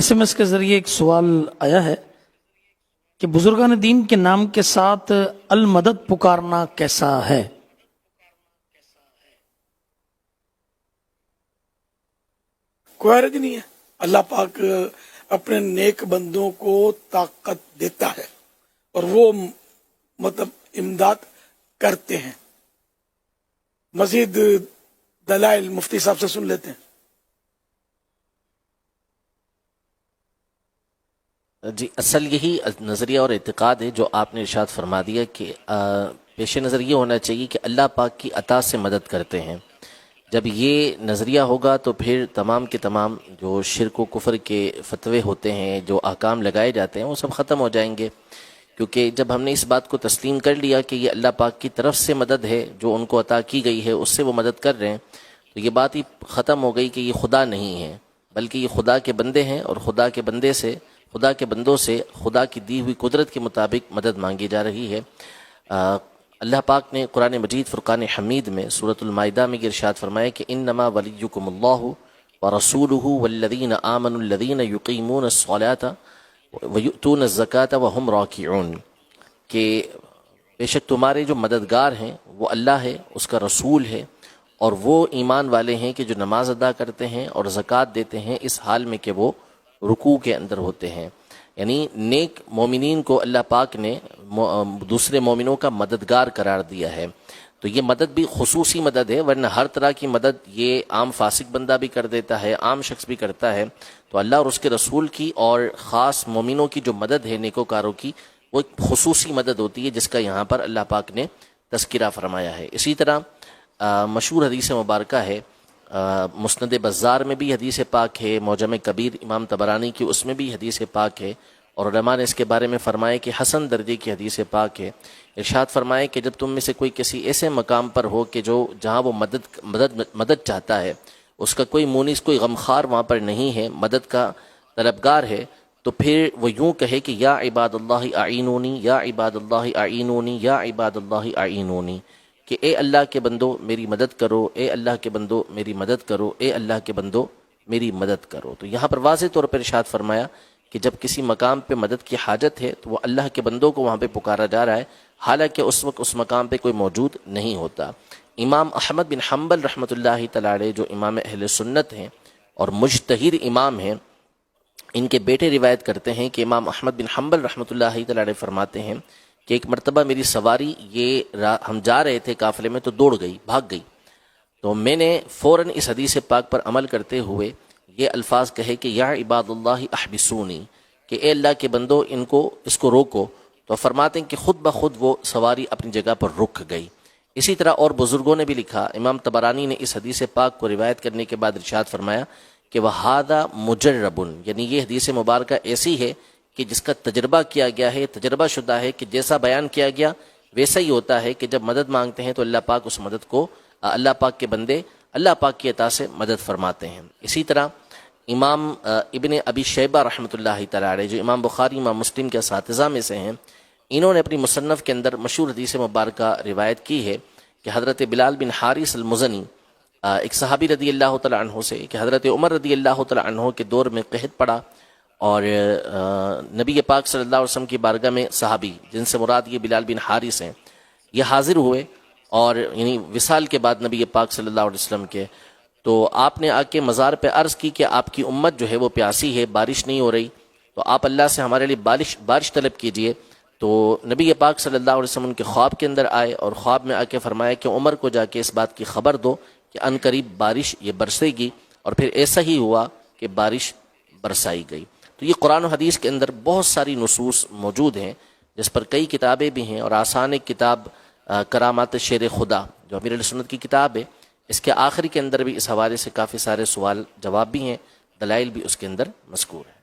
SMS کے ذریعے ایک سوال آیا ہے کہ بزرگان دین کے نام کے ساتھ المدد پکارنا کیسا ہے؟ کوئی حرج نہیں ہے. اللہ پاک اپنے نیک بندوں کو طاقت دیتا ہے اور وہ امداد کرتے ہیں. مزید دلائل مفتی صاحب سے سن لیتے ہیں. جی، اصل یہی نظریہ اور اعتقاد ہے جو آپ نے ارشاد فرما دیا کہ پیش نظر یہ ہونا چاہیے کہ اللہ پاک کی عطا سے مدد کرتے ہیں. جب یہ نظریہ ہوگا تو پھر تمام کے تمام جو شرک و کفر کے فتوے ہوتے ہیں، جو احکام لگائے جاتے ہیں، وہ سب ختم ہو جائیں گے. کیونکہ جب ہم نے اس بات کو تسلیم کر لیا کہ یہ اللہ پاک کی طرف سے مدد ہے، جو ان کو عطا کی گئی ہے اس سے وہ مدد کر رہے ہیں، تو یہ بات ہی ختم ہو گئی کہ یہ خدا نہیں ہے، بلکہ یہ خدا کے بندے ہیں، اور خدا کے بندوں سے خدا کی دی ہوئی قدرت کے مطابق مدد مانگی جا رہی ہے. اللہ پاک نے قرآن مجید فرقان حمید میں سورۃ المائدہ میں ارشاد فرمایا کہ انما ولیکم اللہ ورسولہ والذین آمنوا الذین یقیمون الصلاۃ ویؤتون الزکاۃ وہم راکعون، کہ بے شک تمہارے جو مددگار ہیں وہ اللہ ہے، اس کا رسول ہے، اور وہ ایمان والے ہیں کہ جو نماز ادا کرتے ہیں اور زکوٰۃ دیتے ہیں اس حال میں کہ وہ رکوع کے اندر ہوتے ہیں. یعنی نیک مومنین کو اللہ پاک نے دوسرے مومنوں کا مددگار قرار دیا ہے. تو یہ مدد بھی خصوصی مدد ہے، ورنہ ہر طرح کی مدد یہ عام فاسق بندہ بھی کر دیتا ہے، عام شخص بھی کرتا ہے. تو اللہ اور اس کے رسول کی اور خاص مومنوں کی جو مدد ہے نیکوکاروں کی، وہ ایک خصوصی مدد ہوتی ہے جس کا یہاں پر اللہ پاک نے تذکرہ فرمایا ہے. اسی طرح مشہور حدیث مبارکہ ہے، مسند بزار میں بھی حدیث پاک ہے، معجم کبیر امام طبرانی کی اس میں بھی حدیث پاک ہے، اور علماء نے اس کے بارے میں فرمایا کہ حسن درجے کی حدیث پاک ہے. ارشاد فرمائے کہ جب تم میں سے کوئی کسی ایسے مقام پر ہو کہ جہاں وہ مدد چاہتا ہے، اس کا کوئی مونس، کوئی غمخوار وہاں پر نہیں ہے، مدد کا طلبگار ہے، تو پھر وہ یوں کہے کہ یا عباد اللہ اعینونی، یا عباد اللہ اعینونی، یا عباد اللہ اعینونی، کہ اے اللہ کے بندو میری مدد کرو، اے اللہ کے بندو میری مدد کرو، اے اللہ کے بندو میری مدد کرو. تو یہاں پر واضح طور پر ارشاد فرمایا کہ جب کسی مقام پہ مدد کی حاجت ہے تو وہ اللہ کے بندوں کو وہاں پہ پکارا جا رہا ہے، حالانکہ اس وقت اس مقام پہ کوئی موجود نہیں ہوتا. امام احمد بن حنبل رحمۃ اللہ تعالی علیہ، جو امام اہل سنت ہیں اور مجتہد امام ہیں، ان کے بیٹے روایت کرتے ہیں کہ امام احمد بن حنبل رحمۃ اللہ تعالی علیہ فرماتے ہیں کہ ایک مرتبہ میری سواری ہم جا رہے تھے قافلے میں، تو دوڑ گئی، بھاگ گئی. تو میں نے فوراً اس حدیث پاک پر عمل کرتے ہوئے یہ الفاظ کہے کہ یا عباد اللہ احبسونی، کہ اے اللہ کے بندو اس کو روکو. تو فرماتے ہیں کہ خود بخود وہ سواری اپنی جگہ پر رک گئی. اسی طرح اور بزرگوں نے بھی لکھا. امام طبرانی نے اس حدیث پاک کو روایت کرنے کے بعد ارشاد فرمایا کہ وہذا مجربن، یعنی یہ حدیث مبارکہ ایسی ہے کہ جس کا تجربہ کیا گیا ہے، تجربہ شدہ ہے، کہ جیسا بیان کیا گیا ویسا ہی ہوتا ہے کہ جب مدد مانگتے ہیں تو اللہ پاک اس مدد کو، اللہ پاک کے بندے اللہ پاک کی عطا سے مدد فرماتے ہیں. اسی طرح امام ابن ابی شیبہ رحمۃ اللہ تعالی علیہ، جو امام بخاری امام مسلم کے اساتذہ میں سے ہیں، انہوں نے اپنی مصنف کے اندر مشہور حدیث مبارکہ روایت کی ہے کہ حضرت بلال بن حارث المزنی، ایک صحابی رضی اللہ تعالی عنہ سے، کہ حضرت عمر رضی اللہ تعالی عنہ کے دور میں قحط پڑا، اور نبی پاک صلی اللہ علیہ وسلم کی بارگاہ میں صحابی، جن سے مراد یہ بلال بن حارث ہیں، یہ حاضر ہوئے، اور یعنی وصال کے بعد نبی پاک صلی اللہ علیہ وسلم کے، تو آپ نے آ کے مزار پہ عرض کی کہ آپ کی امت جو ہے وہ پیاسی ہے، بارش نہیں ہو رہی، تو آپ اللہ سے ہمارے لیے بارش طلب کیجئے. تو نبی پاک صلی اللہ علیہ وسلم ان کے خواب کے اندر آئے، اور خواب میں آ کے فرمایا کہ عمر کو جا کے اس بات کی خبر دو کہ ان قریب بارش یہ برسے گی. اور پھر ایسا ہی ہوا کہ بارش برسائی گئی. تو یہ قرآن و حدیث کے اندر بہت ساری نصوص موجود ہیں، جس پر کئی کتابیں بھی ہیں، اور آسان ایک کتاب کرامات شیر خدا جو امیر اہل سنت کی کتاب ہے، اس کے آخری کے اندر بھی اس حوالے سے کافی سارے سوال جواب بھی ہیں، دلائل بھی اس کے اندر مذکور ہیں.